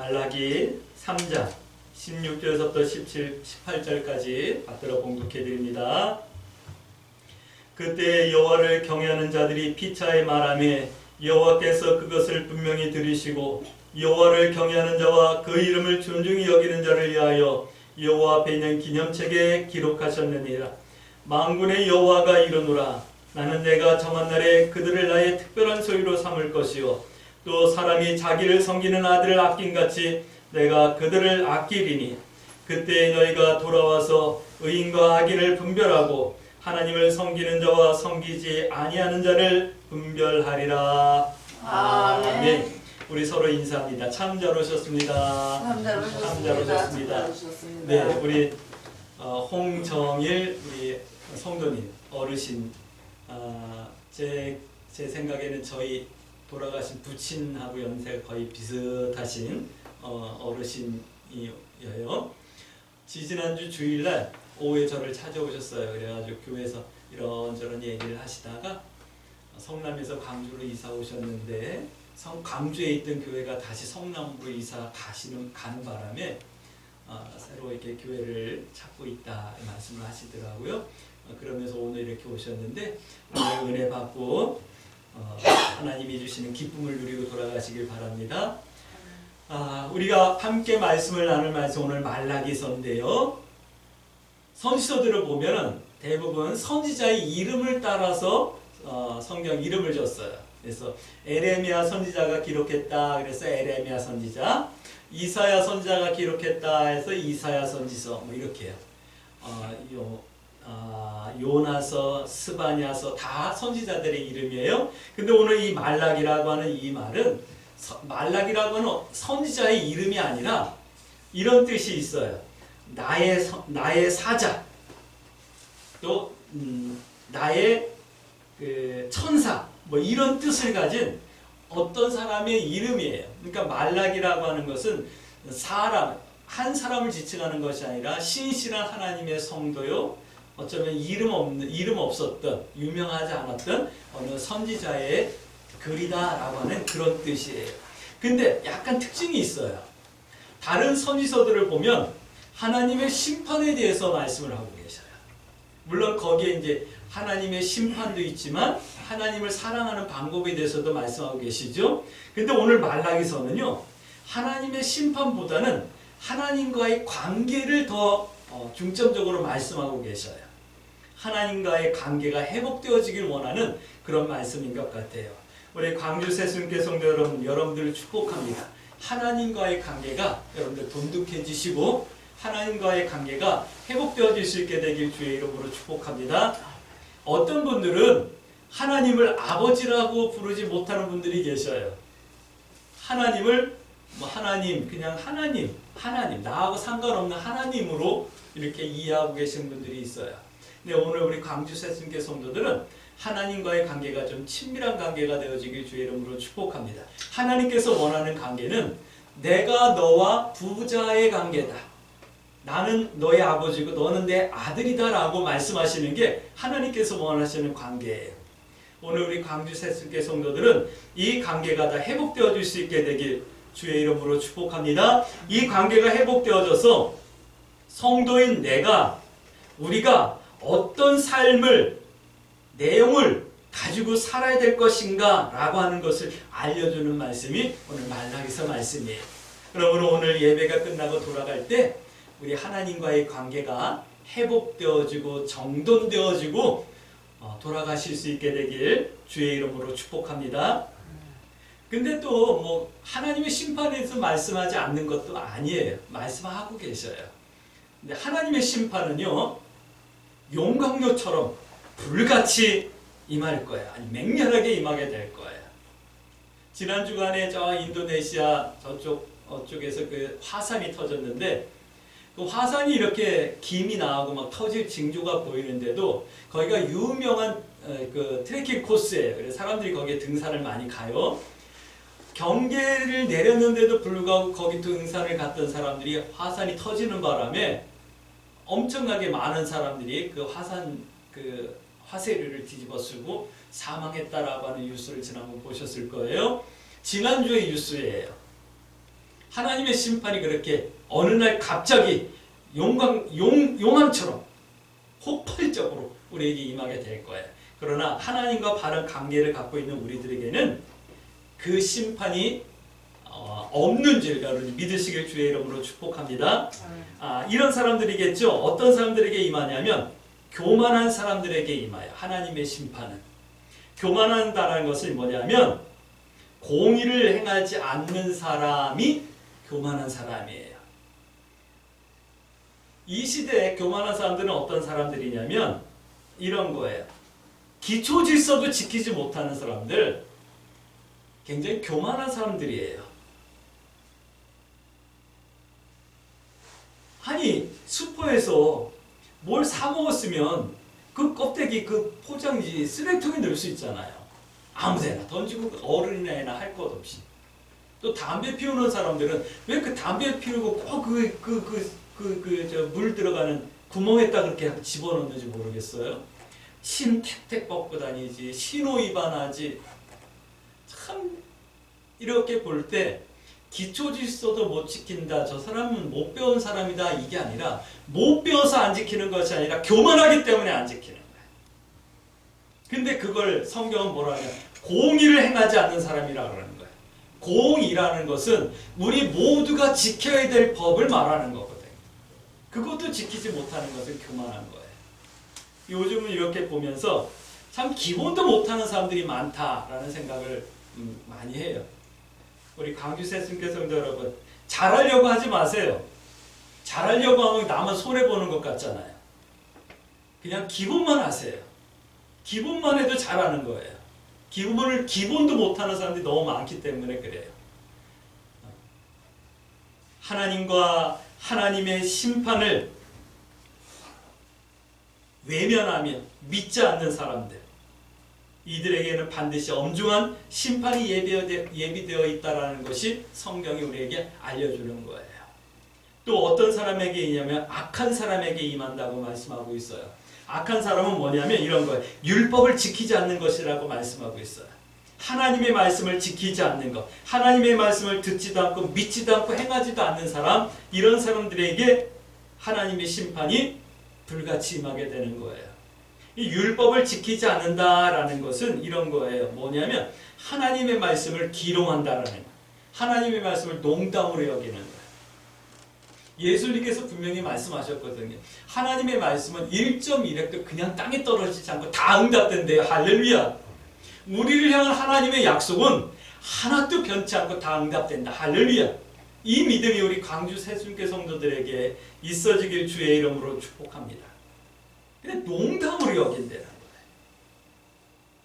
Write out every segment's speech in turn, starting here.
말라기 3장 16절에서부터 17, 18절까지 받들어 봉독해 드립니다. 그때 여호와를 경외하는 자들이 피차에 말하며 여호와께서 그것을 분명히 들으시고 여호와를 경외하는 자와 그 이름을 존중히 여기는 자를 위하여 여호와 앞에 있는 기념책에 기록하셨느니라. 만군의 여호와가 이르노라. 나는 내가 정한 날에 그들을 나의 특별한 소유로 삼을 것이요 또 사람이 자기를 섬기는 아들을 아낀같이 내가 그들을 아끼리니 그때 너희가 돌아와서 의인과 악인을 분별하고 하나님을 섬기는 자와 섬기지 아니하는 자를 분별하리라. 아멘. 우리 서로 인사합니다. 참 잘 오셨습니다. 참 잘 오셨습니다. 네, 우리 홍정일 우리 성도님 어르신, 제 생각에는 저희 돌아가신 부친하고 연세가 거의 비슷하신 어르신이에요. 지지난주 주일날 오후에 저를 찾아오셨어요. 그래가지고 교회에서 이런저런 얘기를 하시다가 성남에서 광주로 이사 오셨는데 광주에 있던 교회가 다시 성남으로 이사 가는 바람에 새로 이렇게 교회를 찾고 있다 말씀을 하시더라고요. 그러면서 오늘 이렇게 오셨는데 오늘 은혜 받고 하나님이 주시는 기쁨을 누리고 돌아가시길 바랍니다. 우리가 함께 말씀을 나눌 말씀 오늘 말라기서인데요. 선지서들을 보면 대부분 선지자의 이름을 따라서 성경 이름을 줬어요. 그래서 에레미야 선지자가 기록했다. 그래서 에레미야 선지자. 이사야 선지자가 기록했다. 해서 이사야 선지서. 뭐 이렇게요. 요나서, 스바냐서 다 선지자들의 이름이에요. 근데 오늘 이 말라기라고 하는 이 말은 말라기라고 하는 선지자의 이름이 아니라 이런 뜻이 있어요. 나의 사자, 또 나의 그 천사, 뭐 이런 뜻을 가진 어떤 사람의 이름이에요. 그러니까 말라기라고 하는 것은 한 사람을 지칭하는 것이 아니라 신실한 하나님의 성도요. 어쩌면 이름 없었던, 유명하지 않았던 어느 선지자의 글이다라고 하는 그런 뜻이에요. 근데 약간 특징이 있어요. 다른 선지서들을 보면 하나님의 심판에 대해서 말씀을 하고 계셔요. 물론 거기에 이제 하나님의 심판도 있지만 하나님을 사랑하는 방법에 대해서도 말씀하고 계시죠. 근데 오늘 말라기서는요, 하나님의 심판보다는 하나님과의 관계를 더 중점적으로 말씀하고 계셔요. 하나님과의 관계가 회복되어지길 원하는 그런 말씀인 것 같아요. 우리 광주 새순교 성도 여러분, 여러분들을 축복합니다. 하나님과의 관계가 여러분들 돈독해지시고 하나님과의 관계가 회복되어질 수 있게 되길 주의 이름으로 축복합니다. 어떤 분들은 하나님을 아버지라고 부르지 못하는 분들이 계셔요. 하나님을 하나님, 그냥 하나님, 나하고 상관없는 하나님으로 이렇게 이해하고 계신 분들이 있어요. 근데 오늘 우리 광주 새순교 성도들은 하나님과의 관계가 좀 친밀한 관계가 되어지길 주의 이름으로 축복합니다. 하나님께서 원하는 관계는 내가 너와 부자의 관계다. 나는 너의 아버지고 너는 내 아들이다 라고 말씀하시는 게 하나님께서 원하시는 관계예요. 오늘 우리 광주 새순교 성도들은 이 관계가 다 회복되어질 수 있게 되길 주의 이름으로 축복합니다. 이 관계가 회복되어져서 성도인 우리가 어떤 삶을, 내용을 가지고 살아야 될 것인가 라고 하는 것을 알려주는 말씀이 오늘 말라기서 말씀이에요. 그러므로 오늘 예배가 끝나고 돌아갈 때 우리 하나님과의 관계가 회복되어지고 정돈되어지고 돌아가실 수 있게 되길 주의 이름으로 축복합니다. 근데 또 하나님의 심판에 대해서 말씀하지 않는 것도 아니에요. 말씀하고 계셔요. 근데 하나님의 심판은요, 용광로처럼 불같이 임할 거예요. 아니 맹렬하게 임하게 될 거예요. 지난 주간에 저 인도네시아 저쪽에서 그 화산이 터졌는데 그 화산이 이렇게 김이 나오고 막 터질 징조가 보이는데도 거기가 유명한 그 트레킹 코스예요. 그래서 사람들이 거기에 등산을 많이 가요. 경계를 내렸는데도 불구하고 거기 등산을 갔던 사람들이 화산이 터지는 바람에 엄청나게 많은 사람들이 그 화쇄류를 뒤집어 쓰고 사망했다라고 하는 뉴스를 지난번 보셨을 거예요. 지난주의 뉴스예요. 하나님의 심판이 그렇게 어느 날 갑자기 용왕처럼 폭발적으로 우리에게 임하게 될 거예요. 그러나 하나님과 바른 관계를 갖고 있는 우리들에게는 그 심판이 없는 줄 여러분 믿으시길 주의 이름으로 축복합니다. 이런 사람들이겠죠. 어떤 사람들에게 임하냐면 교만한 사람들에게 임하여 하나님의 심판은. 교만한다는 것은 뭐냐면 공의를 행하지 않는 사람이 교만한 사람이에요. 이 시대에 교만한 사람들은 어떤 사람들이냐면 이런 거예요. 기초 질서도 지키지 못하는 사람들, 굉장히 교만한 사람들이에요. 아니 슈퍼에서 뭘 사 먹었으면 그 껍데기 그 포장지 쓰레기통에 넣을 수 있잖아요. 아무데나 던지고 어른이나 애나 할 것 없이. 또 담배 피우는 사람들은 왜 그 담배 피우고 꼭 물 들어가는 구멍에다 그렇게 집어넣는지 모르겠어요. 침 택택 벗고 다니지, 신호 위반하지. 참 이렇게 볼 때 기초 질서도 못 지킨다. 저 사람은 못 배운 사람이다. 이게 아니라 못 배워서 안 지키는 것이 아니라 교만하기 때문에 안 지키는 거예요. 근데 그걸 성경은 뭐라 하냐? 공의를 행하지 않는 사람이라 그러는 거예요. 공의라는 것은 우리 모두가 지켜야 될 법을 말하는 거거든요. 그것도 지키지 못하는 것은 교만한 거예요. 요즘은 이렇게 보면서 참 기본도 못하는 사람들이 많다라는 생각을 많이 해요. 우리 광주 새순교 성도 여러분, 잘하려고 하지 마세요. 잘하려고 하면 남은 손해보는 것 같잖아요. 그냥 기본만 하세요. 기본만 해도 잘하는 거예요. 기본도 못하는 사람들이 너무 많기 때문에 그래요. 하나님과 하나님의 심판을 외면하며 믿지 않는 사람들, 이들에게는 반드시 엄중한 심판이 예비되어 있다는 것이 성경이 우리에게 알려주는 거예요. 또 어떤 사람에게 임하냐면 악한 사람에게 임한다고 말씀하고 있어요. 악한 사람은 뭐냐면 이런 거예요. 율법을 지키지 않는 것이라고 말씀하고 있어요. 하나님의 말씀을 지키지 않는 것, 하나님의 말씀을 듣지도 않고 믿지도 않고 행하지도 않는 사람, 이런 사람들에게 하나님의 심판이 불같이 임하게 되는 거예요. 이 율법을 지키지 않는다라는 것은 이런 거예요. 뭐냐면 하나님의 말씀을 기롱한다라는 거예요. 하나님의 말씀을 농담으로 여기는 거예요. 예수님께서 분명히 말씀하셨거든요. 하나님의 말씀은 1.1획도 그냥 땅에 떨어지지 않고 다 응답된대요. 할렐루야. 우리를 향한 하나님의 약속은 하나도 변치 않고 다 응답된다. 할렐루야. 이 믿음이 우리 광주 새순교 성도들에게 있어지길 주의 이름으로 축복합니다. 근데 농담으로 여긴다는 거예요.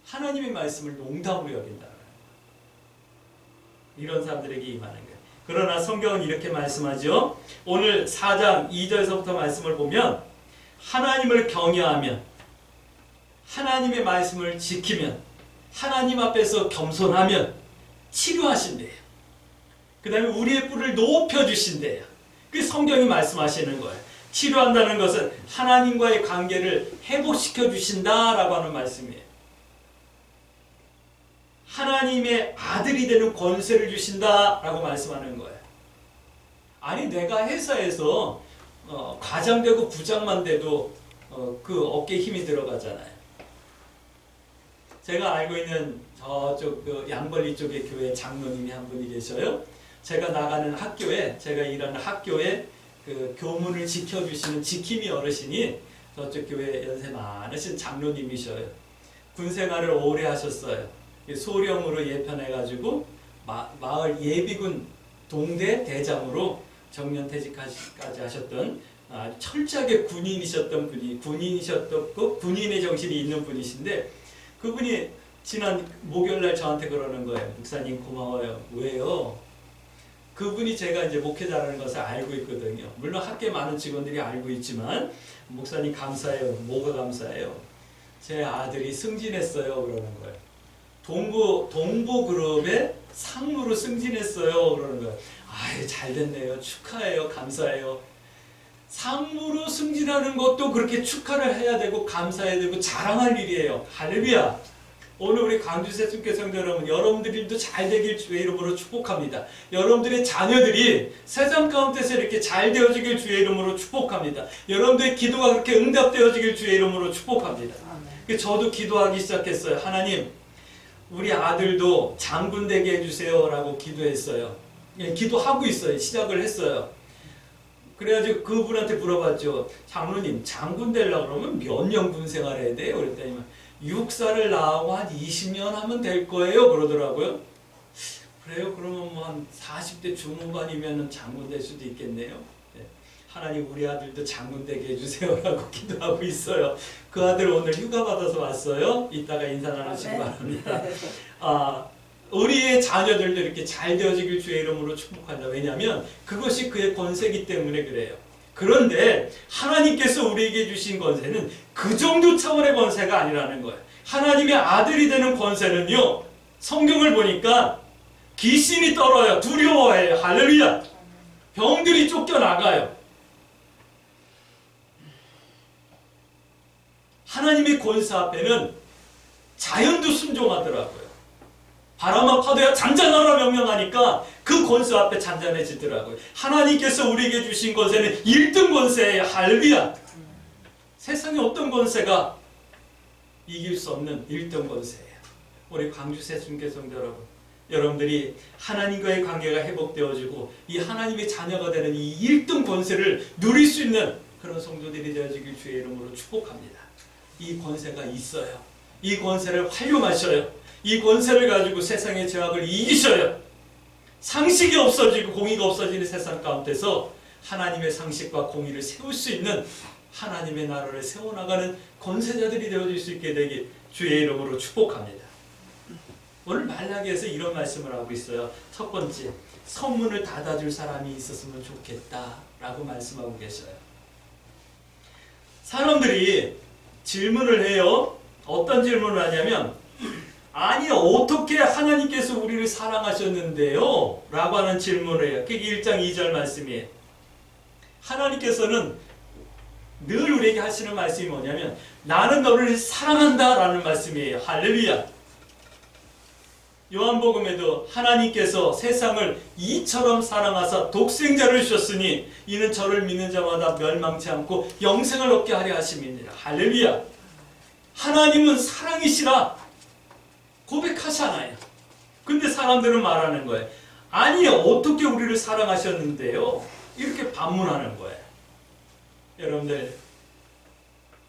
하나님의 말씀을 농담으로 여긴다는 거예요. 이런 사람들에게 임하는 거예요. 그러나 성경은 이렇게 말씀하죠. 오늘 4장 2절에서부터 말씀을 보면 하나님을 경외하면, 하나님의 말씀을 지키면, 하나님 앞에서 겸손하면 치료하신대요. 그 다음에 우리의 뿔을 높여주신대요. 그 성경이 말씀하시는 거예요. 치료한다는 것은 하나님과의 관계를 회복시켜 주신다라고 하는 말씀이에요. 하나님의 아들이 되는 권세를 주신다라고 말씀하는 거예요. 아니 내가 회사에서 과장되고 부장만 돼도 그 어깨에 힘이 들어가잖아요. 제가 알고 있는 저쪽 그 양벌리 쪽의 교회 장로님이 한 분이 계셔요. 제가 나가는 학교에, 제가 일하는 학교에 그 교문을 지켜주시는 지킴이 어르신이 저쪽 교회 연세 많으신 장로님이셔요. 군생활을 오래 하셨어요. 소령으로 예편해가지고 마을 예비군 동대 대장으로 정년퇴직까지 하셨던 철저하게 군인이셨던 분이, 군인이셨고 군인의 정신이 있는 분이신데, 그분이 지난 목요일날 저한테 그러는 거예요. 목사님 고마워요. 왜요? 그분이 제가 이제 목회자라는 것을 알고 있거든요. 물론 학교에 많은 직원들이 알고 있지만, 목사님 감사해요. 뭐가 감사해요? 제 아들이 승진했어요. 그러는 거예요. 동보그룹의 상무로 승진했어요. 그러는 거예요. 아유, 잘 됐네요. 축하해요. 감사해요. 상무로 승진하는 것도 그렇게 축하를 해야 되고 감사해야 되고 자랑할 일이에요. 할렐루야. 오늘 우리 광주세 순교성도 여러분들도 잘 되길 주의 이름으로 축복합니다. 여러분들의 자녀들이 세상 가운데서 이렇게 잘 되어지길 주의 이름으로 축복합니다. 여러분들의 기도가 그렇게 응답되어지길 주의 이름으로 축복합니다. 저도 기도하기 시작했어요. 하나님, 우리 아들도 장군 되게 해주세요 라고 기도했어요. 기도하고 있어요. 시작을 했어요. 그래가지고 그분한테 물어봤죠. 장로님, 장군 되려고 그러면 몇 년 군 생활해야 돼요? 그랬더니 육사를 나오고 한 20년 하면 될 거예요 그러더라고요. 그래요? 그러면 뭐 한 40대 중후반이면 장군 될 수도 있겠네요. 네. 하나님, 우리 아들도 장군 되게 해주세요 라고 기도하고 있어요. 그 아들 오늘 휴가 받아서 왔어요. 이따가 인사 나누시기 바랍니다. 우리의 자녀들도 이렇게 잘 되어지길 주의 이름으로 축복한다. 왜냐하면 그것이 그의 권세이기 때문에 그래요. 그런데 하나님께서 우리에게 주신 권세는 그 정도 차원의 권세가 아니라는 거예요. 하나님의 아들이 되는 권세는요, 성경을 보니까 귀신이 떨어요. 두려워해요. 할렐루야. 병들이 쫓겨나가요. 하나님의 권세 앞에는 자연도 순종하더라고요. 바람아 파도야 잔잔하라 명령하니까 그 권세 앞에 잔잔해지더라고요. 하나님께서 우리에게 주신 권세는 1등 권세예요. 할렐루야. 세상에 어떤 권세가 이길 수 없는 1등 권세예요. 우리 광주세 순교성도 여러분들이 하나님과의 관계가 회복되어지고 이 하나님의 자녀가 되는 이 1등 권세를 누릴 수 있는 그런 성도들이 되어지길 주의 이름으로 축복합니다. 이 권세가 있어요. 이 권세를 활용하셔요. 이 권세를 가지고 세상의 죄악을 이기셔요. 상식이 없어지고 공의가 없어지는 세상 가운데서 하나님의 상식과 공의를 세울 수 있는 하나님의 나라를 세워나가는 권세자들이 되어질 수 있게 되길 주의 이름으로 축복합니다. 오늘 말라기에서 이런 말씀을 하고 있어요. 첫 번째, 선문을 닫아줄 사람이 있었으면 좋겠다 라고 말씀하고 계셔요. 사람들이 질문을 해요. 어떤 질문을 하냐면, 아니 어떻게 하나님께서 우리를 사랑하셨는데요? 라고 하는 질문을 해요. 그게 1장 2절 말씀이에요. 하나님께서는 늘 우리에게 하시는 말씀이 뭐냐면 나는 너를 사랑한다 라는 말씀이에요. 할렐루야. 요한복음에도 하나님께서 세상을 이처럼 사랑하사 독생자를 주셨으니 이는 저를 믿는 자마다 멸망치 않고 영생을 얻게 하려 하심이니라. 할렐루야. 하나님은 사랑이시라 고백하잖아요. 근데 사람들은 말하는 거예요. 아니 어떻게 우리를 사랑하셨는데요? 이렇게 반문하는 거예요. 여러분들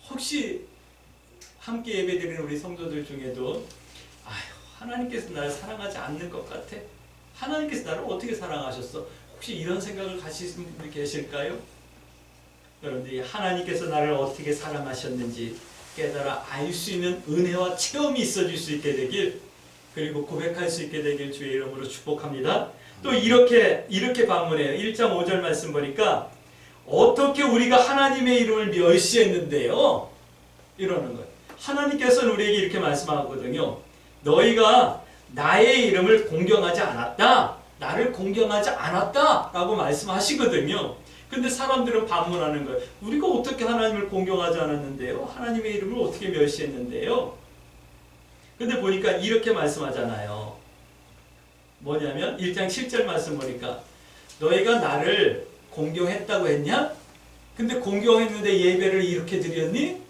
혹시 함께 예배드리는 우리 성도들 중에도 하나님께서 나를 사랑하지 않는 것 같아? 하나님께서 나를 어떻게 사랑하셨어? 혹시 이런 생각을 가지신 분이 계실까요? 여러분들이 하나님께서 나를 어떻게 사랑하셨는지 깨달아 알 수 있는 은혜와 체험이 있어질 수 있게 되길, 그리고 고백할 수 있게 되길 주의 이름으로 축복합니다. 또 이렇게 반문해요. 1장 5절 말씀 보니까 어떻게 우리가 하나님의 이름을 멸시했는데요? 이러는 거예요. 하나님께서는 우리에게 이렇게 말씀하거든요. 너희가 나의 이름을 공경하지 않았다. 나를 공경하지 않았다. 라고 말씀하시거든요. 근데 사람들은 반문하는 거예요. 우리가 어떻게 하나님을 공경하지 않았는데요? 하나님의 이름을 어떻게 멸시했는데요? 근데 보니까 이렇게 말씀하잖아요. 뭐냐면 1장 7절 말씀 보니까 너희가 나를 공경했다고 했냐? 근데 공경했는데 예배를 이렇게 드렸니?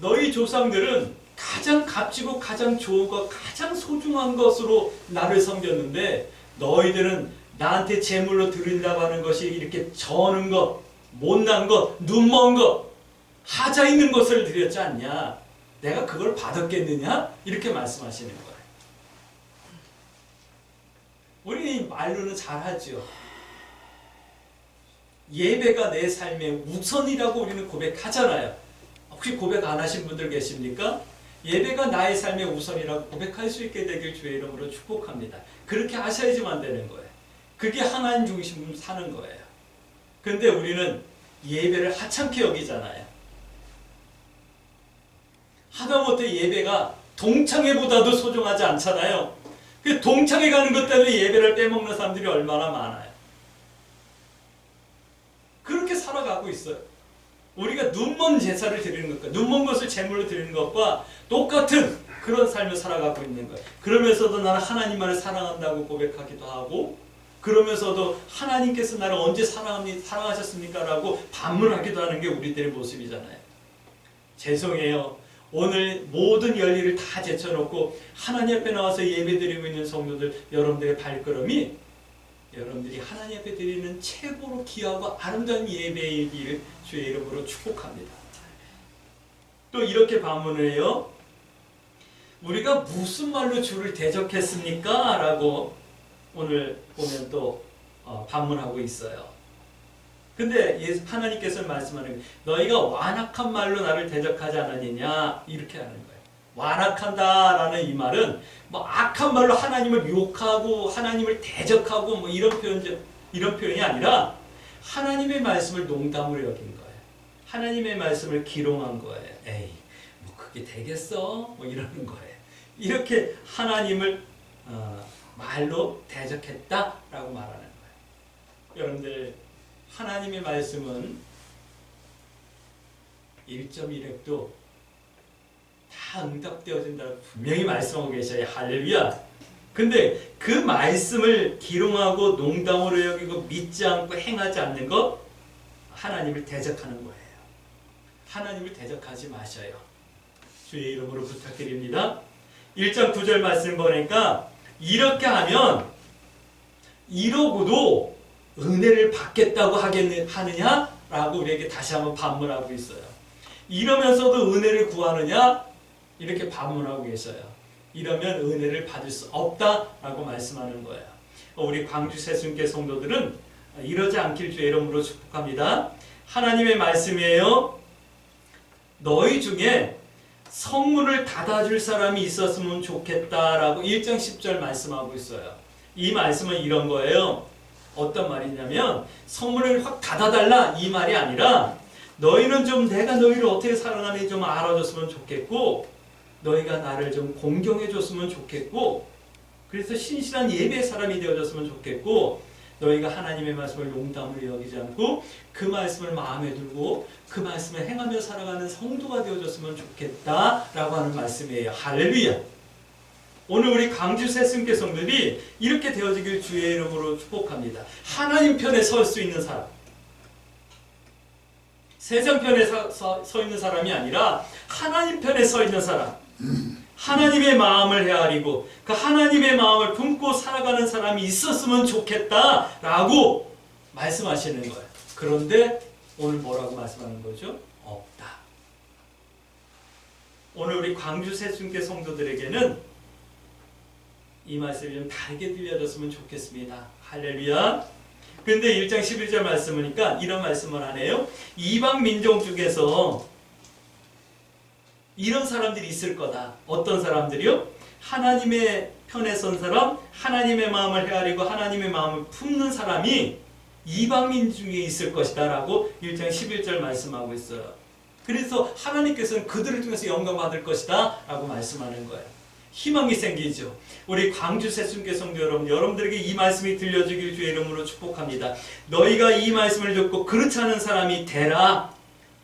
너희 조상들은 가장 값지고 가장 좋은 것, 가장 소중한 것으로 나를 섬겼는데 너희들은 나한테 제물로 드린다고 하는 것이 이렇게 저는 것, 못난 것, 눈먼 것, 하자 있는 것을 드렸지 않냐? 내가 그걸 받았겠느냐? 이렇게 말씀하시는 거예요. 우리는 말로는 잘하죠. 예배가 내 삶의 우선이라고 우리는 고백하잖아요. 혹시 고백 안 하신 분들 계십니까? 예배가 나의 삶의 우선이라고 고백할 수 있게 되길 주의 이름으로 축복합니다. 그렇게 하셔야지만 되는 거예요. 그게 하나님 중심으로 사는 거예요. 그런데 우리는 예배를 하찮게 여기잖아요. 하다못해 예배가 동창회보다도 소중하지 않잖아요. 그 동창회 가는 것 때문에 예배를 빼먹는 사람들이 얼마나 많아요. 그렇게 살아가고 있어요. 우리가 눈먼 제사를 드리는 것과 눈먼 것을 제물로 드리는 것과 똑같은 그런 삶을 살아가고 있는 거예요. 그러면서도 나는 하나님만을 사랑한다고 고백하기도 하고, 그러면서도 하나님께서 나를 언제 사랑하셨습니까? 라고 반문하기도 하는 게 우리들의 모습이잖아요. 죄송해요. 오늘 모든 열일을 다 제쳐놓고 하나님 앞에 나와서 예배드리고 있는 성도들, 여러분들의 발걸음이 여러분들이 하나님 앞에 드리는 최고로 귀하고 아름다운 예배이기를 주의 이름으로 축복합니다. 또 이렇게 반문을 해요. 우리가 무슨 말로 주를 대적했습니까? 라고 오늘 보면 또 반문하고 있어요. 근데 하나님께서는 말씀하는 거예요. 너희가 완악한 말로 나를 대적하지 않았느냐? 이렇게 하는 거예요. 완악한다라는 이 말은 뭐 악한 말로 하나님을 욕하고 하나님을 대적하고 뭐 이런 표현이 아니라 하나님의 말씀을 농담으로 여긴 거예요. 하나님의 말씀을 기롱한 거예요. 에이, 뭐 그게 되겠어? 뭐 이러는 거예요. 이렇게 하나님을 말로 대적했다라고 말하는 거예요. 여러분들, 하나님의 말씀은 1.1획도 다 응답되어진다고 분명히 말씀하고 계셔요. 할렐루야. 근데 그 말씀을 기롱하고 농담으로 여기고 믿지 않고 행하지 않는 것, 하나님을 대적하는 거예요. 하나님을 대적하지 마셔요. 주의 이름으로 부탁드립니다. 1장 9절 말씀 보니까 이렇게 하면 이러고도 은혜를 받겠다고 하느냐? 라고 우리에게 다시 한번 반문하고 있어요. 이러면서도 은혜를 구하느냐? 이렇게 반문하고 계셔요. 이러면 은혜를 받을 수 없다라고 말씀하는 거예요. 우리 광주 새순교 성도들은 이러지 않길 주의 이름으로 축복합니다. 하나님의 말씀이에요. 너희 중에 성문을 닫아줄 사람이 있었으면 좋겠다라고 1장 10절 말씀하고 있어요. 이 말씀은 이런 거예요. 어떤 말이냐면 성문을 확 닫아달라 이 말이 아니라 너희는 좀 내가 너희를 어떻게 사랑하는지 좀 알아줬으면 좋겠고, 너희가 나를 좀 공경해줬으면 좋겠고, 그래서 신실한 예배의 사람이 되어줬으면 좋겠고, 너희가 하나님의 말씀을 농담으로 여기지 않고 그 말씀을 마음에 두고 그 말씀을 행하며 살아가는 성도가 되어줬으면 좋겠다라고 하는 말씀이에요. 할렐루야. 오늘 우리 광주 새순교 성도들이 이렇게 되어지길 주의 이름으로 축복합니다. 하나님 편에 설 수 있는 사람, 세상 편에 서 있는 사람이 아니라 하나님 편에 서 있는 사람, 하나님의 마음을 헤아리고 그 하나님의 마음을 품고 살아가는 사람이 있었으면 좋겠다라고 말씀하시는 거예요. 그런데 오늘 뭐라고 말씀하는 거죠? 없다. 오늘 우리 광주 새순교 성도들에게는 이 말씀이 좀 다르게 들려졌으면 좋겠습니다. 할렐루야. 근데 1장 11절 말씀이니까 이런 말씀을 하네요. 이방 민족 중에서 이런 사람들이 있을 거다. 어떤 사람들이요? 하나님의 편에 선 사람, 하나님의 마음을 헤아리고 하나님의 마음을 품는 사람이 이방민 중에 있을 것이다 라고 1장 11절 말씀하고 있어요. 그래서 하나님께서는 그들을 통해서 영광 받을 것이다 라고 말씀하는 거예요. 희망이 생기죠. 우리 광주 새순교 성도 여러분, 여러분들에게 이 말씀이 들려주길 주의 이름으로 축복합니다. 너희가 이 말씀을 듣고 그렇지 않은 사람이 되라.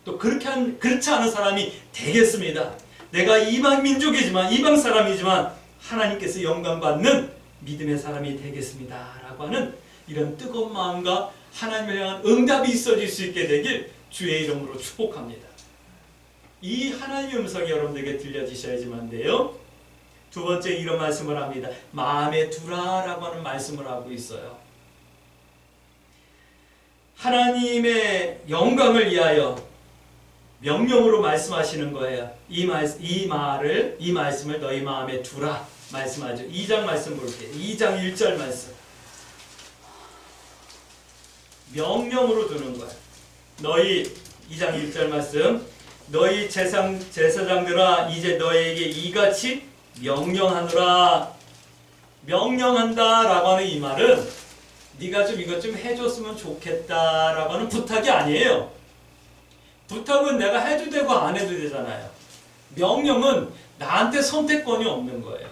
또 그렇지 않은 사람이 되겠습니다. 내가 이방 민족이지만 이방 사람이지만 하나님께서 영광 받는 믿음의 사람이 되겠습니다. 라고 하는 이런 뜨거운 마음과 하나님을 향한 응답이 있어질 수 있게 되길 주의 이름으로 축복합니다. 이 하나님의 음성이 여러분들에게 들려지셔야지만데요. 두 번째 이런 말씀을 합니다. 마음에 두라라고 하는 말씀을 하고 있어요. 하나님의 영광을 위하여 명령으로 말씀하시는 거예요. 이 말씀을 너희 마음에 두라 말씀하죠. 2장 말씀 볼게요. 2장 1절 말씀. 명령으로 두는 거예요. 너희 2장 1절 말씀. 너희 제사장들아 이제 너희에게 이같이 명령하노라. 명령한다라고 하는 이 말은 네가 좀 이것 좀 해줬으면 좋겠다라고 하는 부탁이 아니에요. 부탁은 내가 해도 되고 안 해도 되잖아요. 명령은 나한테 선택권이 없는 거예요.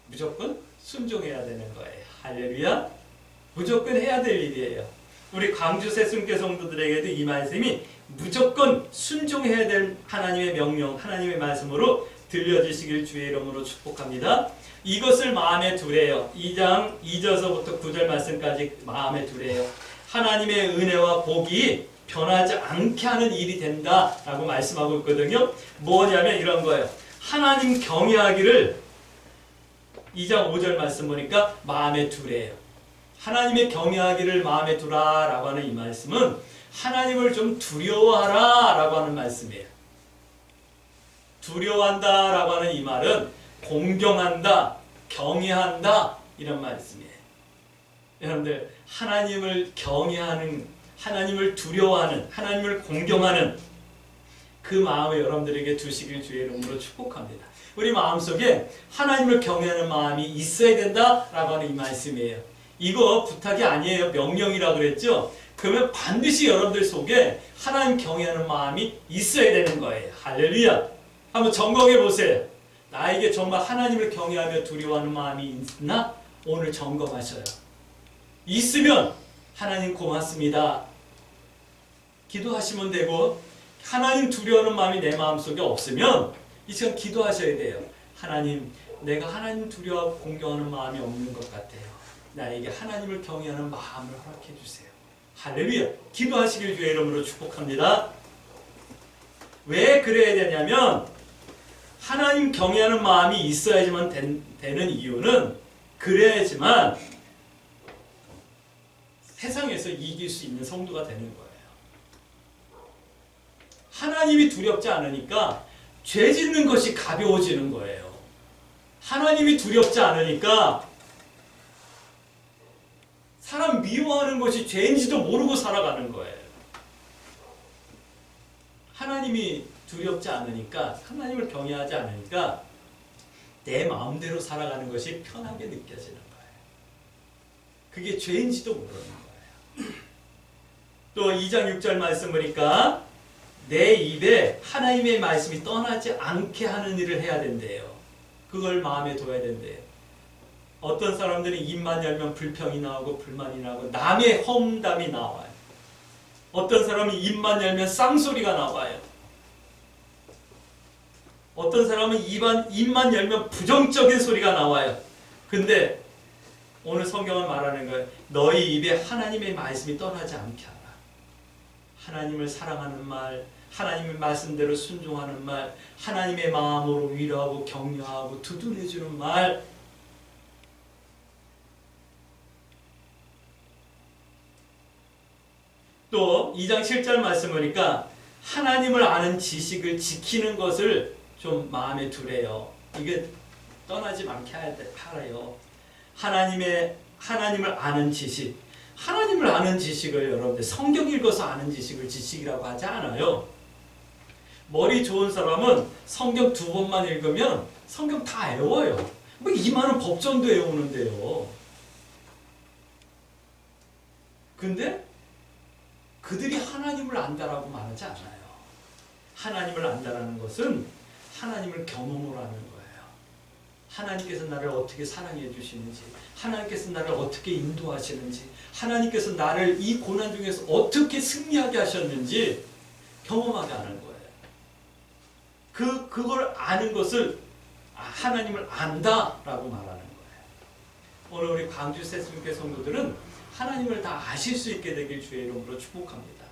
무조건 순종해야 되는 거예요. 할렐루야. 무조건 해야 될 일이에요. 우리 광주 새순교 성도들에게도 이 말씀이 무조건 순종해야 될 하나님의 명령, 하나님의 말씀으로 들려주시길 주의 이름으로 축복합니다. 이것을 마음에 두래요. 2장 2절서부터 9절 말씀까지 마음에 두래요. 하나님의 은혜와 복이 변하지 않게 하는 일이 된다라고 말씀하고 있거든요. 뭐냐면 이런 거예요. 하나님 경외하기를 2장 5절 말씀 보니까 마음에 두래요. 하나님의 경외하기를 마음에 두라라고 하는 이 말씀은 하나님을 좀 두려워하라라고 하는 말씀이에요. 두려워한다라고 하는 이 말은 공경한다, 경외한다 이런 말씀이에요. 여러분들 하나님을 경외하는, 하나님을 두려워하는, 하나님을 공경하는 그 마음을 여러분들에게 두시길 주의 이름으로 축복합니다. 우리 마음속에 하나님을 경외하는 마음이 있어야 된다라고 하는 이 말씀이에요. 이거 부탁이 아니에요. 명령이라고 그랬죠. 그러면 반드시 여러분들 속에 하나님 경외하는 마음이 있어야 되는 거예요. 할렐루야. 한번 점검해 보세요. 나에게 정말 하나님을 경외하며 두려워하는 마음이 있나? 오늘 점검하셔요. 있으면 하나님 고맙습니다. 기도하시면 되고, 하나님 두려워하는 마음이 내 마음속에 없으면 이 시간 기도하셔야 돼요. 하나님, 내가 하나님 두려워하고 공경하는 마음이 없는 것 같아요. 나에게 하나님을 경외하는 마음을 허락해 주세요. 할렐루야. 기도하시길 주의 이름으로 축복합니다. 왜 그래야 되냐면 하나님 경외하는 마음이 있어야지만 되는 이유는, 그래야지만 세상에서 이길 수 있는 성도가 되는 거예요. 하나님이 두렵지 않으니까 죄 짓는 것이 가벼워지는 거예요. 하나님이 두렵지 않으니까 사람 미워하는 것이 죄인지도 모르고 살아가는 거예요. 하나님이 두렵지 않으니까, 하나님을 경외하지 않으니까 내 마음대로 살아가는 것이 편하게 느껴지는 거예요. 그게 죄인지도 모르는 거예요. 또 2장 6절 말씀 보니까 내 입에 하나님의 말씀이 떠나지 않게 하는 일을 해야 된대요. 그걸 마음에 둬야 된대요. 어떤 사람들은 입만 열면 불평이 나오고 불만이 나오고 남의 험담이 나와요. 어떤 사람은 입만 열면 쌍소리가 나와요. 어떤 사람은 입만 열면 부정적인 소리가 나와요. 근데 오늘 성경은 말하는 거예요. 너희 입에 하나님의 말씀이 떠나지 않게 하라. 하나님을 사랑하는 말, 하나님의 말씀대로 순종하는 말, 하나님의 마음으로 위로하고 격려하고 두둔해주는 말, 또 2장 7절 말씀 보니까 하나님을 아는 지식을 지키는 것을 좀 마음에 두래요. 이게 떠나지 않게 하래요. 하나님을 아는 지식. 하나님을 아는 지식을 여러분들 성경 읽어서 아는 지식을 지식이라고 하지 않아요. 머리 좋은 사람은 성경 2번만 읽으면 성경 다 외워요. 뭐 이 많은 법전도 외우는데요. 근데 그들이 하나님을 안다라고 말하지 않아요. 하나님을 안다라는 것은 하나님을 경험으로 하는 거예요. 하나님께서 나를 어떻게 사랑해 주시는지, 하나님께서 나를 어떻게 인도하시는지, 하나님께서 나를 이 고난 중에서 어떻게 승리하게 하셨는지 경험하게 하는 거예요. 그걸 아는 것을 하나님을 안다라고 말하는 거예요. 오늘 우리 광주 새순교 성도들은 하나님을 다 아실 수 있게 되길 주의 이름으로 축복합니다.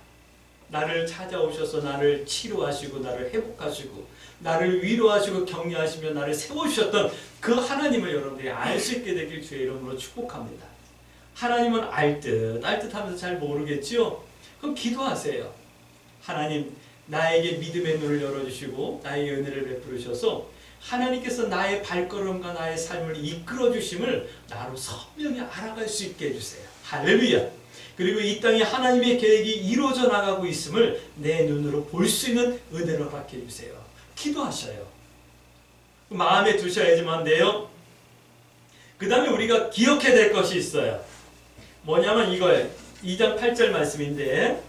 나를 찾아오셔서 나를 치료하시고 나를 회복하시고 나를 위로하시고 격려하시며 나를 세워주셨던 그 하나님을 여러분들이 알 수 있게 되길 주의 이름으로 축복합니다. 하나님은 알 듯 하면서 잘 모르겠죠? 그럼 기도하세요. 하나님, 나에게 믿음의 눈을 열어주시고 나에게 은혜를 베풀으셔서 하나님께서 나의 발걸음과 나의 삶을 이끌어 주심을 나로 선명히 알아갈 수 있게 해주세요. 할렐루야. 그리고 이 땅에 하나님의 계획이 이루어져 나가고 있음을 내 눈으로 볼 수 있는 은혜를 허락해 주세요. 기도하셔요. 마음에 두셔야지만 돼요. 그 다음에 우리가 기억해야 될 것이 있어요. 뭐냐면 이거예요. 2장 8절 말씀인데,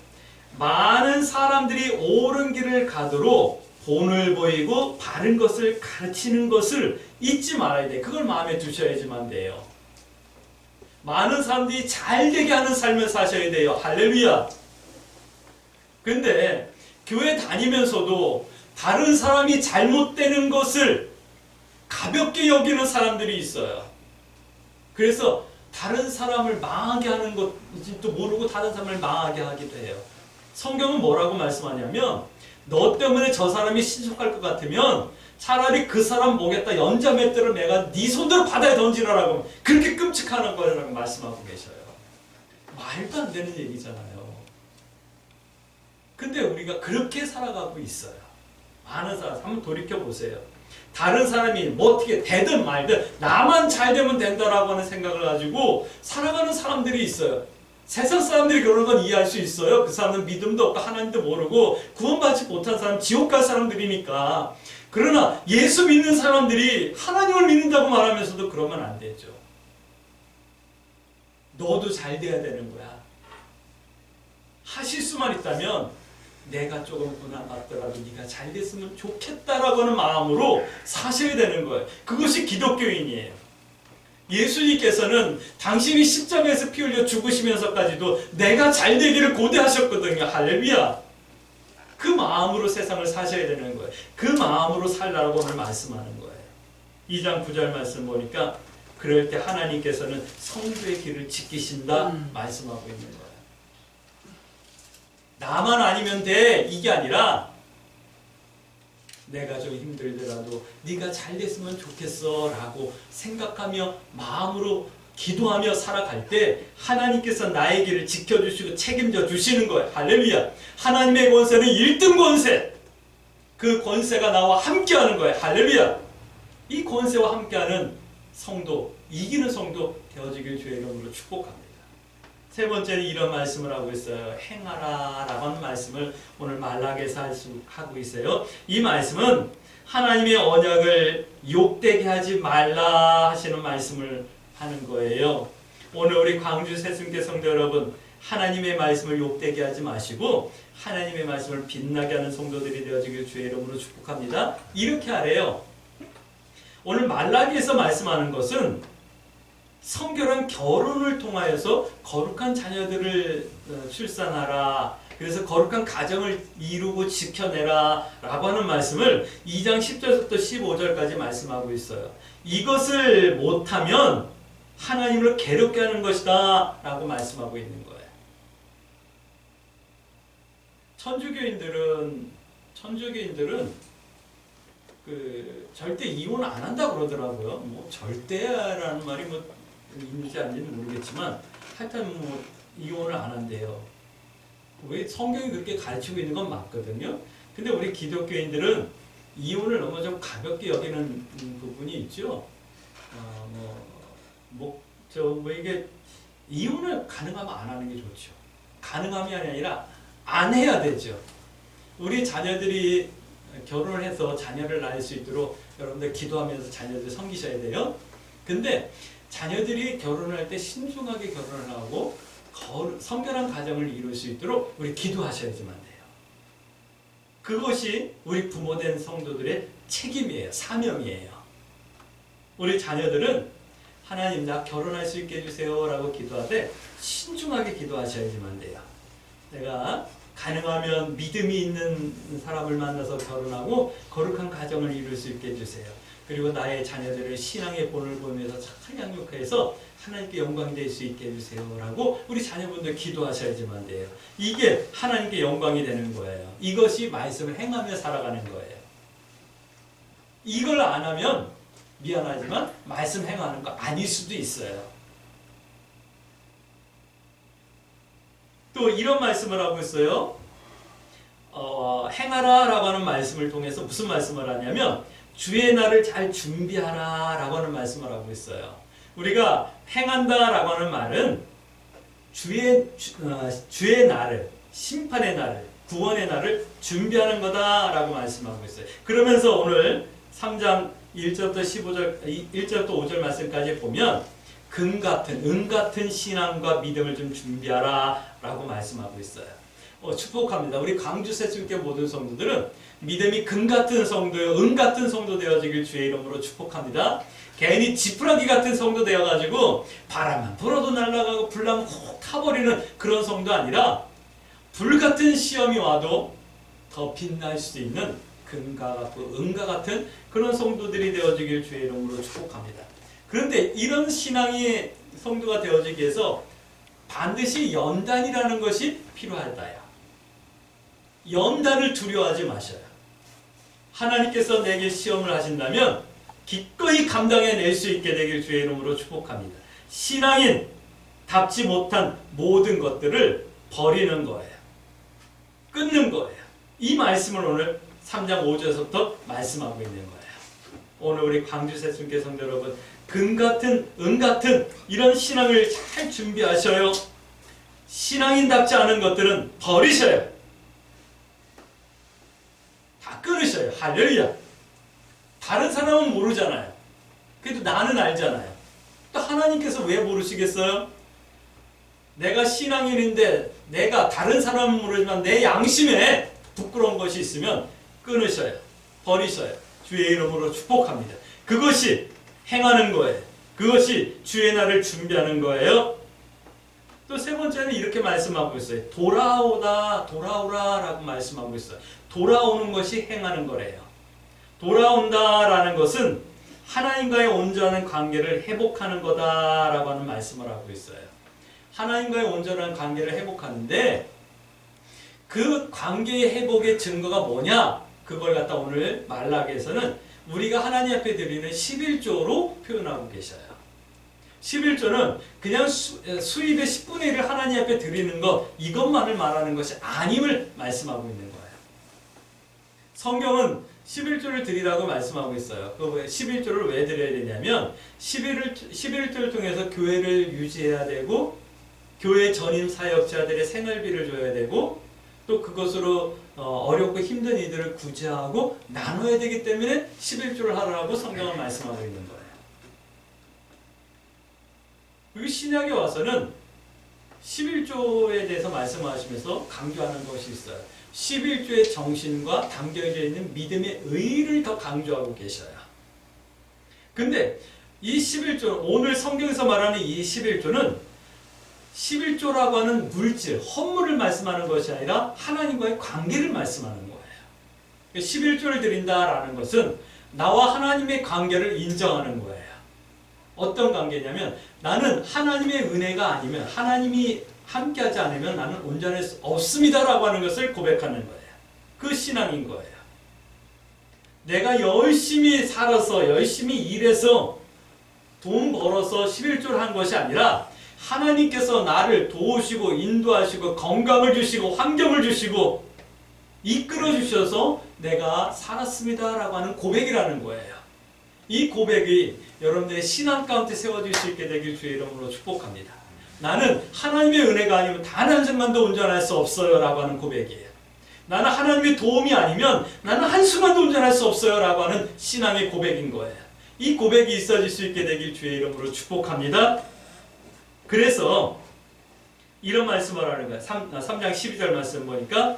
많은 사람들이 옳은 길을 가도록 본을 보이고 바른 것을 가르치는 것을 잊지 말아야 돼. 그걸 마음에 두셔야지만 돼요. 많은 사람들이 잘 되게 하는 삶을 사셔야 돼요. 할렐루야. 근데 교회 다니면서도 다른 사람이 잘못되는 것을 가볍게 여기는 사람들이 있어요. 그래서 다른 사람을 망하게 하는 것도 모르고 다른 사람을 망하게 하기도 해요. 성경은 뭐라고 말씀하냐면 너 때문에 저 사람이 신속할 것 같으면 차라리 그 사람 목에다 연자맷대로 내가 네 손으로 바다에 던지라라고 그렇게 끔찍한 거라고 말씀하고 계셔요. 말도 안 되는 얘기잖아요. 근데 우리가 그렇게 살아가고 있어요. 많은 사람 한번 돌이켜보세요. 다른 사람이 뭐 어떻게 되든 말든 나만 잘 되면 된다라고 하는 생각을 가지고 살아가는 사람들이 있어요. 세상 사람들이 그런 건 이해할 수 있어요. 그 사람은 믿음도 없고 하나님도 모르고 구원받지 못한 사람, 지옥 갈 사람들이니까. 그러나 예수 믿는 사람들이 하나님을 믿는다고 말하면서도 그러면 안 되죠. 너도 잘 돼야 되는 거야. 하실 수만 있다면 내가 조금 고난받더라도 네가 잘 됐으면 좋겠다라고 하는 마음으로 사셔야 되는 거예요. 그것이 기독교인이에요. 예수님께서는 당신이 십자가에서 피 흘려 죽으시면서까지도 내가 잘 되기를 고대하셨거든요. 할렐루야. 그 마음으로 세상을 사셔야 되는 거예요. 그 마음으로 살라고 오늘 말씀하는 거예요. 2장 9절 말씀 보니까 그럴 때 하나님께서는 성도의 길을 지키신다 말씀하고 있는 거예요. 나만 아니면 돼 이게 아니라 내가 좀 힘들더라도 네가 잘 됐으면 좋겠어 라고 생각하며 마음으로 기도하며 살아갈 때 하나님께서 나의 길을 지켜주시고 책임져 주시는 거예요. 할렐루야. 하나님의 권세는 1등 권세. 그 권세가 나와 함께하는 거예요. 할렐루야. 이 권세와 함께하는 성도, 이기는 성도 되어지길 주의 이름으로 축복합니다. 세 번째는 이런 말씀을 하고 있어요. 행하라 라고 하는 말씀을 오늘 말라기에서 하고 있어요. 이 말씀은 하나님의 언약을 욕되게 하지 말라 하시는 말씀을 하는 거예요. 오늘 우리 광주 새순교 성도 여러분, 하나님의 말씀을 욕되게 하지 마시고 하나님의 말씀을 빛나게 하는 성도들이 되어지길 주의 이름으로 축복합니다. 이렇게 하래요. 오늘 말라기에서 말씀하는 것은 성결한 결혼을 통하여서 거룩한 자녀들을 출산하라. 그래서 거룩한 가정을 이루고 지켜내라 라고 하는 말씀을 2장 10절부터 15절까지 말씀하고 있어요. 이것을 못하면 하나님을 괴롭게 하는 것이다 라고 말씀하고 있는 거예요. 천주교인들은 절대 이혼 안 한다 그러더라고요. 뭐 절대라는 말이 뭐 있는지 아닌지는 모르겠지만 하여튼 뭐 이혼을 안 한대요. 왜 성경이 그렇게 가르치고 있는 건 맞거든요. 근데 우리 기독교인들은 이혼을 너무 좀 가볍게 여기는 부분이 있죠. 이게 이혼을 가능하면 안 하는 게 좋죠. 가능함이 아니라 안 해야 되죠. 우리 자녀들이 결혼을 해서 자녀를 낳을 수 있도록 여러분들 기도하면서 자녀들 섬기셔야 돼요. 근데 자녀들이 결혼할 때 신중하게 결혼을 하고 성결한 가정을 이룰 수 있도록 우리 기도하셔야지만 돼요. 그것이 우리 부모된 성도들의 책임이에요. 사명이에요. 우리 자녀들은 하나님 나 결혼할 수 있게 해주세요 라고 기도하되 신중하게 기도하셔야지만 돼요. 내가 가능하면 믿음이 있는 사람을 만나서 결혼하고 거룩한 가정을 이룰 수 있게 해주세요. 그리고 나의 자녀들을 신앙의 본을 보면서 착하게 양육해서 하나님께 영광이 될 수 있게 해주세요 라고 우리 자녀분들 기도하셔야지만 돼요. 이게 하나님께 영광이 되는 거예요. 이것이 말씀을 행하며 살아가는 거예요. 이걸 안 하면 미안하지만 말씀 행하는 거 아닐 수도 있어요. 또 이런 말씀을 하고 있어요. 행하라 라고 하는 말씀을 통해서 무슨 말씀을 하냐면 주의 날을 잘 준비하라 라고 하는 말씀을 하고 있어요. 우리가 행한다 라고 하는 말은 주의 날을, 심판의 날을, 구원의 날을 준비하는 거다 라고 말씀하고 있어요. 그러면서 오늘 3장 1절부터 1절부터 5절 말씀까지 보면 은 같은 신앙과 믿음을 좀 준비하라 라고 말씀하고 있어요. 축복합니다. 우리 광주 새순교 모든 성도들은 믿음이 금 같은 성도요, 은 같은 성도 되어지길 주의 이름으로 축복합니다. 괜히 지푸라기 같은 성도 되어가지고 바람만 불어도 날아가고 불나면 콕 타버리는 그런 성도 아니라 불같은 시험이 와도 더 빛날 수 있는 금과 같고 은과 같은 그런 성도들이 되어지길 주의 이름으로 축복합니다. 그런데 이런 신앙의 성도가 되어지기 위해서 반드시 연단이라는 것이 필요하다야. 연단을 두려워하지 마셔요. 하나님께서 내게 시험을 하신다면 기꺼이 감당해낼 수 있게 되길 주의 이름으로 축복합니다. 신앙인 답지 못한 모든 것들을 버리는 거예요. 끊는 거예요. 이 말씀을 오늘 3장 5절에서부터 말씀하고 있는 거예요. 오늘 우리 광주 새순교 성도 여러분, 금같은 은같은 이런 신앙을 잘 준비하셔요. 신앙인답지 않은 것들은 버리셔요. 다 끊으셔요. 할렐루야. 다른 사람은 모르잖아요. 그래도 나는 알잖아요. 또 하나님께서 왜 모르시겠어요? 내가 신앙인인데 내가 다른 사람은 모르지만 내 양심에 부끄러운 것이 있으면 끊으셔요. 버리셔요. 주의 이름으로 축복합니다. 그것이 행하는 거예요. 그것이 주의 날을 준비하는 거예요. 또 세 번째는 이렇게 말씀하고 있어요. 돌아오라 라고 말씀하고 있어요. 돌아오는 것이 행하는 거래요. 돌아온다라는 것은 하나님과의 온전한 관계를 회복하는 거다라고 하는 말씀을 하고 있어요. 하나님과의 온전한 관계를 회복하는데 그 관계의 회복의 증거가 뭐냐? 그걸 갖다 오늘 말라기에서는 우리가 하나님 앞에 드리는 11조로 표현하고 계셔요. 11조는 그냥 수입의 10분의 1을 하나님 앞에 드리는 것, 이것만을 말하는 것이 아님을 말씀하고 있는 거예요. 성경은 11조를 드리라고 말씀하고 있어요. 그 11조를 왜 드려야 되냐면 11조를 통해서 교회를 유지해야 되고 교회 전임 사역자들의 생활비를 줘야 되고 또 그것으로 어렵고 힘든 이들을 구제하고 나눠야 되기 때문에 11조를 하라고 성경은 말씀하고 있는 거예요. 그리고 신약에 와서는 11조에 대해서 말씀하시면서 강조하는 것이 있어요. 11조의 정신과 담겨져 있는 믿음의 의의를 더 강조하고 계셔요. 근데 이 11조, 오늘 성경에서 말하는 이 11조는 11조라고 하는 물질, 헌물을 말씀하는 것이 아니라 하나님과의 관계를 말씀하는 거예요. 11조를 드린다라는 것은 나와 하나님의 관계를 인정하는 거예요. 어떤 관계냐면 나는 하나님의 은혜가 아니면 하나님이 함께하지 않으면 나는 온전할 수 없습니다라고 하는 것을 고백하는 거예요. 그 신앙인 거예요. 내가 열심히 살아서 열심히 일해서 돈 벌어서 11조를 한 것이 아니라 하나님께서 나를 도우시고 인도하시고 건강을 주시고 환경을 주시고 이끌어 주셔서 내가 살았습니다라고 하는 고백이라는 거예요. 이 고백이 여러분들의 신앙 가운데 세워질 수 있게 되길 주의 이름으로 축복합니다. 나는 하나님의 은혜가 아니면 단 한 순간도 온전할 수 없어요 라고 하는 고백이에요. 나는 하나님의 도움이 아니면 나는 한순간도 온전할 수 없어요 라고 하는 신앙의 고백인 거예요. 이 고백이 있어질 수 있게 되길 주의 이름으로 축복합니다. 그래서 이런 말씀을 하는 거예요. 3장 12절 말씀 보니까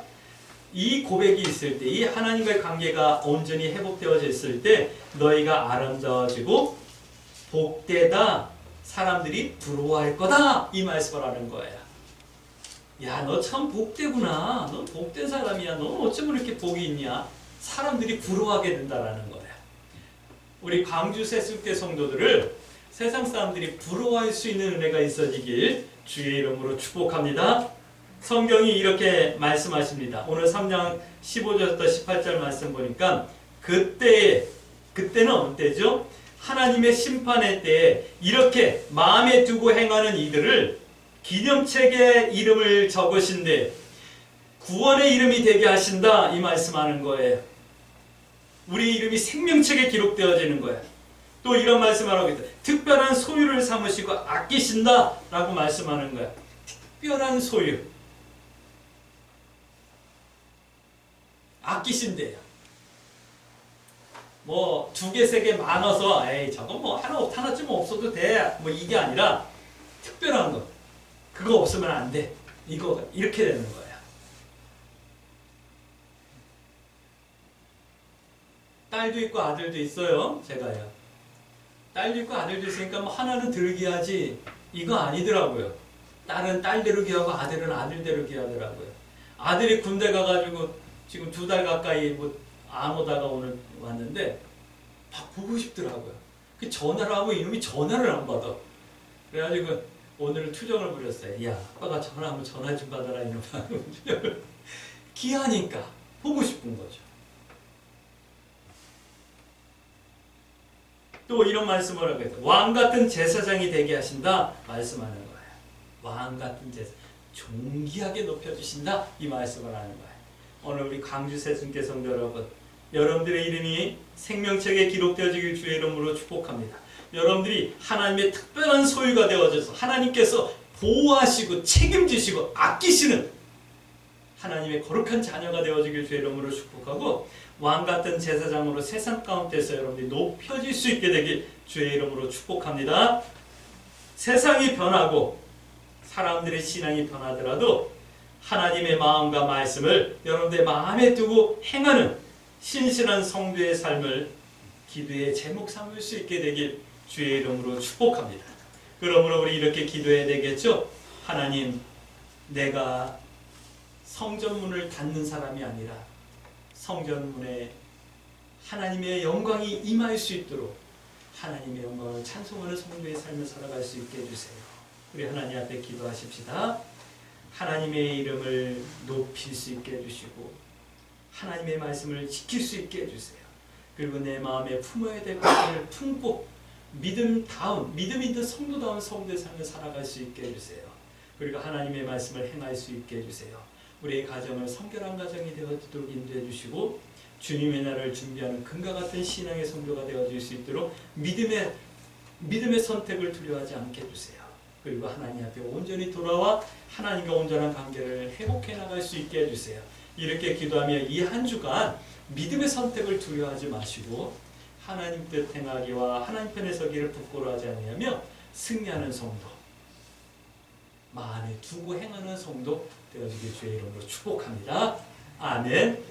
이 고백이 있을 때, 이 하나님과의 관계가 온전히 회복되어져 있을 때 너희가 아름다워지고 복되다, 사람들이 부러워할 거다, 이 말씀을 하는 거예요. 야, 너 참 복되구나. 너 복된 사람이야. 너 어쩌면 이렇게 복이 있냐. 사람들이 부러워하게 된다라는 거예요. 우리 광주 새순교 성도들을 세상 사람들이 부러워할 수 있는 은혜가 있어지길 주의 이름으로 축복합니다. 성경이 이렇게 말씀하십니다. 오늘 3장 15절부터 18절 말씀 보니까 그때는 어느 때죠? 하나님의 심판의 때에 이렇게 마음에 두고 행하는 이들을 기념책에 이름을 적으신데 구원의 이름이 되게 하신다, 이 말씀하는 거예요. 우리 이름이 생명책에 기록되어지는 거예요. 또 이런 말씀을 하고 있다. 특별한 소유를 삼으시고 아끼신다 라고 말씀하는 거예요. 특별한 소유, 아끼신대요. 뭐 2개, 3개 많아서 에이 저거 뭐 하나쯤 없어도 돼, 뭐 이게 아니라 특별한 거, 그거 없으면 안 돼, 이거 이렇게 되는 거예요. 딸도 있고 아들도 있어요. 제가요. 딸도 있고 아들도 있으니까 뭐 하나는 들기하지 이거 아니더라고요. 딸은 딸대로 기하고 아들은 아들대로 기하더라고요. 아들이 군대 가가지고 지금 2달 가까이 뭐 안 오다가 오늘 왔는데 막 보고 싶더라고요. 그 전화를 하고 이놈이 전화를 안 받아. 그래가지고 오늘은 투정을 부렸어요. 야, 아빠가 전화하면 전화 좀 받아라 이놈아. 기하니까 보고 싶은 거죠. 또 이런 말씀을 하고 있다. 왕 같은 제사장이 되게 하신다 말씀하는 거예요. 왕 같은 제사, 존귀하게 높여주신다 이 말씀을 하는 거예요. 오늘 우리 광주 세순교 성도 여러분, 여러분들의 이름이 생명책에 기록되어지길 주의 이름으로 축복합니다. 여러분들이 하나님의 특별한 소유가 되어져서 하나님께서 보호하시고 책임지시고 아끼시는 하나님의 거룩한 자녀가 되어지길 주의 이름으로 축복하고, 왕같은 제사장으로 세상 가운데서 여러분들이 높여질 수 있게 되길 주의 이름으로 축복합니다. 세상이 변하고 사람들의 신앙이 변하더라도 하나님의 마음과 말씀을 여러분들의 마음에 두고 행하는 신실한 성도의 삶을 기도의 제목 삼을 수 있게 되길 주의 이름으로 축복합니다. 그러므로 우리 이렇게 기도해야 되겠죠? 하나님, 내가 성전문을 닫는 사람이 아니라 성전문에 하나님의 영광이 임할 수 있도록 하나님의 영광을 찬송하는 성도의 삶을 살아갈 수 있게 해주세요. 우리 하나님 앞에 기도하십시다. 하나님의 이름을 높일 수 있게 해주시고 하나님의 말씀을 지킬 수 있게 해주세요. 그리고 내 마음에 품어야 될 것들을 품고 믿음 있는 성도다운 성도의 삶을 살아갈 수 있게 해주세요. 그리고 하나님의 말씀을 행할 수 있게 해주세요. 우리의 가정을 성결한 가정이 되어지도록 인도해 주시고 주님의 날을 준비하는 금과 같은 신앙의 성도가 되어질 수 있도록 믿음의 선택을 두려워하지 않게 해주세요. 그리고 하나님 앞에 온전히 돌아와 하나님과 온전한 관계를 회복해 나갈 수 있게 해주세요. 이렇게 기도하며 이 한 주간 믿음의 선택을 두려워하지 마시고 하나님 뜻 행하기와 하나님 편에 서기를 부끄러워하지 아니하며 승리하는 성도, 마음에 두고 행하는 성도 되어지길 주의 이름으로 축복합니다. 아멘.